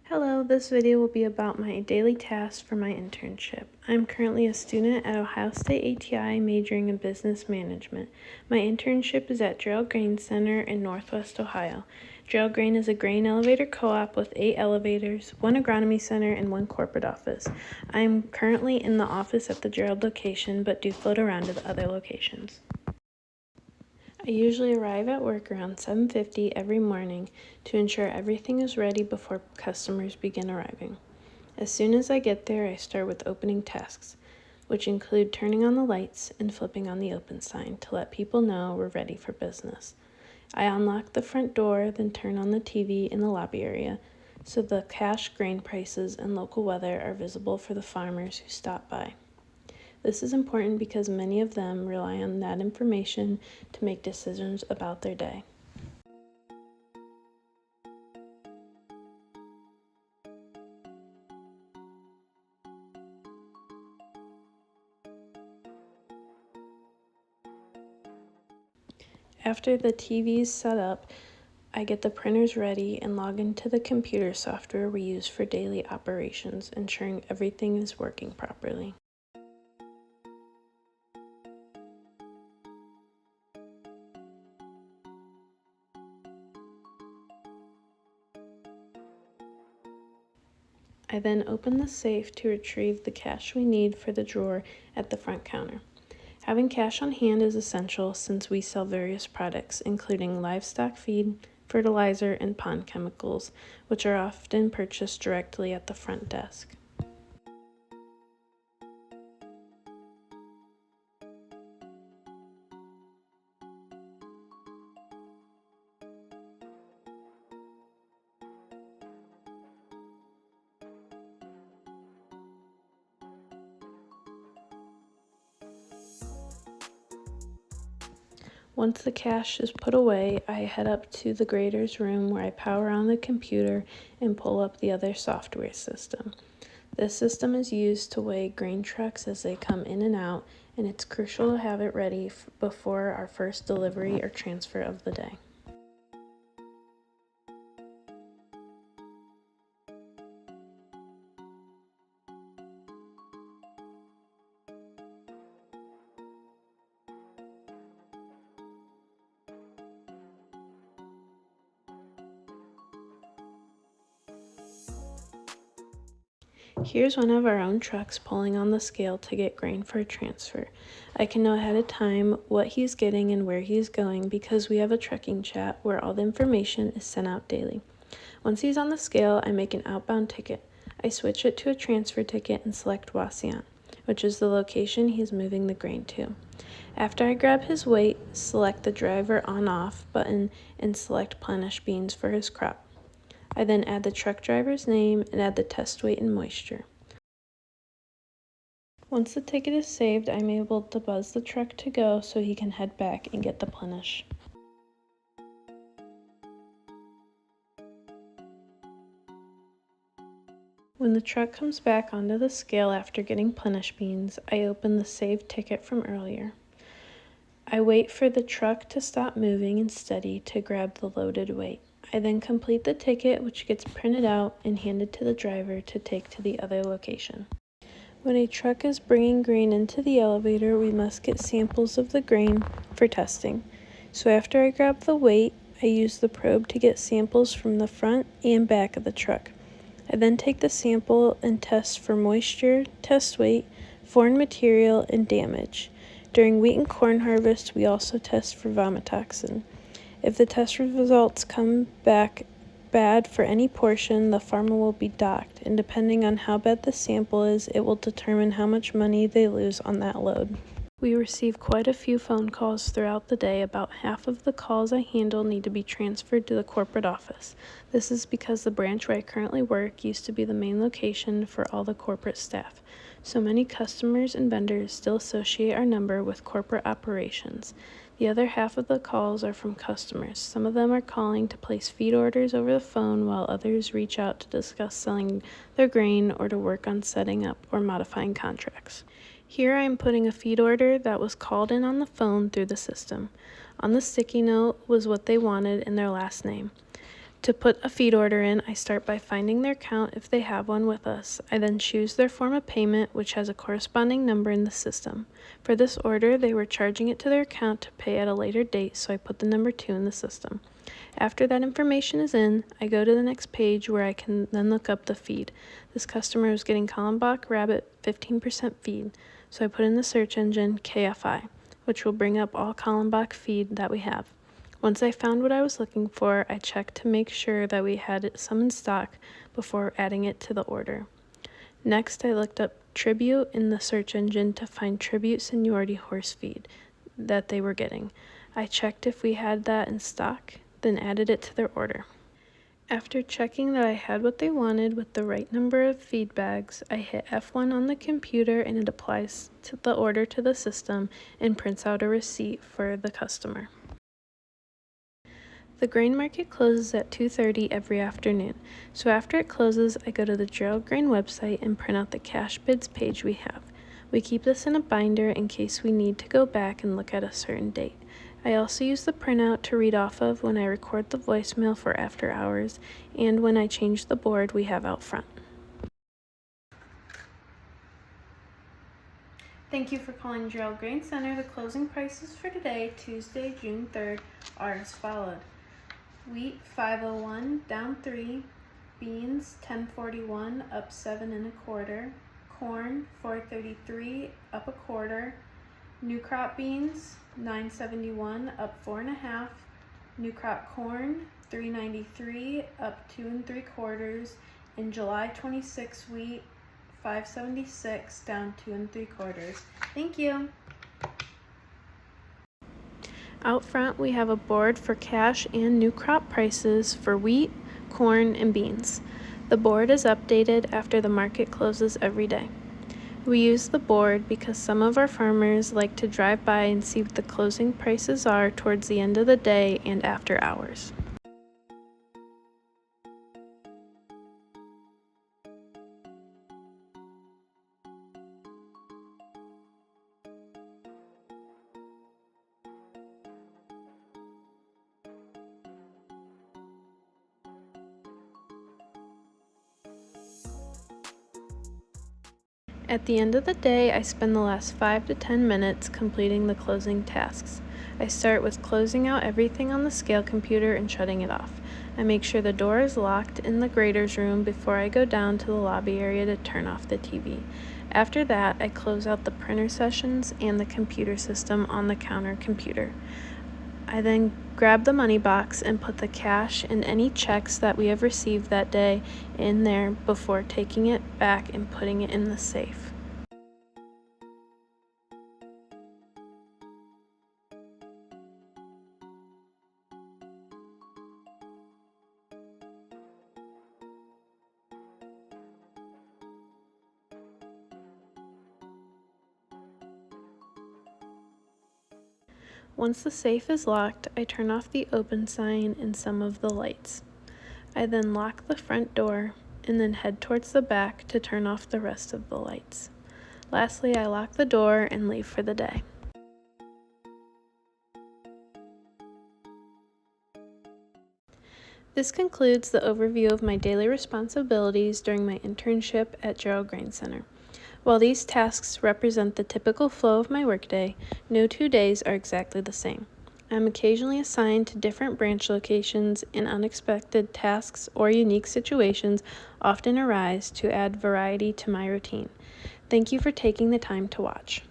Hello, this video will be about my daily tasks for my internship. I'm currently a student at Ohio State ATI majoring in business management. My internship is at Gerald Grain Center in Northwest Ohio. Gerald Grain is a grain elevator co-op with 8 elevators, 1 agronomy center, and 1 corporate office. I'm currently in the office at the Gerald location, but do float around to the other locations. I usually arrive at work around 7:50 every morning to ensure everything is ready before customers begin arriving. As soon as I get there, I start with opening tasks, which include turning on the lights and flipping on the open sign to let people know we're ready for business. I unlock the front door, then turn on the TV in the lobby area so the cash grain prices and local weather are visible for the farmers who stop by. This is important because many of them rely on that information to make decisions about their day. After the TV is set up, I get the printers ready and log into the computer software we use for daily operations, ensuring everything is working properly. I then open the safe to retrieve the cash we need for the drawer at the front counter. Having cash on hand is essential since we sell various products, including livestock feed, fertilizer, and pond chemicals, which are often purchased directly at the front desk. Once the cash is put away, I head up to the grader's room where I power on the computer and pull up the other software system. This system is used to weigh grain trucks as they come in and out, and it's crucial to have it ready before our first delivery or transfer of the day. Here's one of our own trucks pulling on the scale to get grain for a transfer. I can know ahead of time what he's getting and where he's going because we have a trucking chat where all the information is sent out daily. Once he's on the scale, I make an outbound ticket. I switch it to a transfer ticket and select Wauseon, which is the location he's moving the grain to. After I grab his weight, select the driver on-off button and select plenish beans for his crop. I then add the truck driver's name and add the test weight and moisture. Once the ticket is saved, I'm able to buzz the truck to go so he can head back and get the plenish. When the truck comes back onto the scale after getting plenish beans, I open the saved ticket from earlier. I wait for the truck to stop moving and steady to grab the loaded weight. I then complete the ticket, which gets printed out and handed to the driver to take to the other location. When a truck is bringing grain into the elevator, we must get samples of the grain for testing. So after I grab the weight, I use the probe to get samples from the front and back of the truck. I then take the sample and test for moisture, test weight, foreign material, and damage. During wheat and corn harvest, we also test for vomitoxin. If the test results come back bad for any portion, the farmer will be docked, and depending on how bad the sample is, it will determine how much money they lose on that load. We receive quite a few phone calls throughout the day. About half of the calls I handle need to be transferred to the corporate office. This is because the branch where I currently work used to be the main location for all the corporate staff. So many customers and vendors still associate our number with corporate operations. The other half of the calls are from customers. Some of them are calling to place feed orders over the phone, while others reach out to discuss selling their grain or to work on setting up or modifying contracts. Here I am putting a feed order that was called in on the phone through the system. On the sticky note was what they wanted and their last name. To put a feed order in, I start by finding their account if they have one with us. I then choose their form of payment, which has a corresponding number in the system. For this order, they were charging it to their account to pay at a later date, so I put the number 2 in the system. After that information is in, I go to the next page where I can then look up the feed. This customer was getting Kallenbach Rabbit 15% feed, so I put in the search engine KFI, which will bring up all Kallenbach feed that we have. Once I found what I was looking for, I checked to make sure that we had some in stock before adding it to the order. Next, I looked up Tribute in the search engine to find Tribute Seniority Horse feed that they were getting. I checked if we had that in stock, then added it to their order. After checking that I had what they wanted with the right number of feed bags, I hit F1 on the computer and it applies to the order to the system and prints out a receipt for the customer. The grain market closes at 2:30 every afternoon, so after it closes, I go to the Gerald Grain website and print out the cash bids page we have. We keep this in a binder in case we need to go back and look at a certain date. I also use the printout to read off of when I record the voicemail for after hours and when I change the board we have out front. Thank you for calling Gerald Grain Center. The closing prices for today, Tuesday, June 3rd, are as followed. Wheat $5.01 down 3, beans $10.41 up 7 1/4, corn $4.33 up 1/4, new crop beans $9.71 up 4 1/2, new crop corn $3.93 up 2 3/4, and July 26 wheat $5.76 down 2 3/4. Thank you. Out front, we have a board for cash and new crop prices for wheat, corn, and beans. The board is updated after the market closes every day. We use the board because some of our farmers like to drive by and see what the closing prices are towards the end of the day and after hours. At the end of the day, I spend the last 5 to 10 minutes completing the closing tasks. I start with closing out everything on the scale computer and shutting it off. I make sure the door is locked in the grader's room before I go down to the lobby area to turn off the TV. After that, I close out the printer sessions and the computer system on the counter computer. I then grab the money box and put the cash and any checks that we have received that day in there before taking it back and putting it in the safe. Once the safe is locked, I turn off the open sign and some of the lights. I then lock the front door and then head towards the back to turn off the rest of the lights. Lastly, I lock the door and leave for the day. This concludes the overview of my daily responsibilities during my internship at Gerald Grain Center. While these tasks represent the typical flow of my workday, no 2 days are exactly the same. I'm occasionally assigned to different branch locations, and unexpected tasks or unique situations often arise to add variety to my routine. Thank you for taking the time to watch.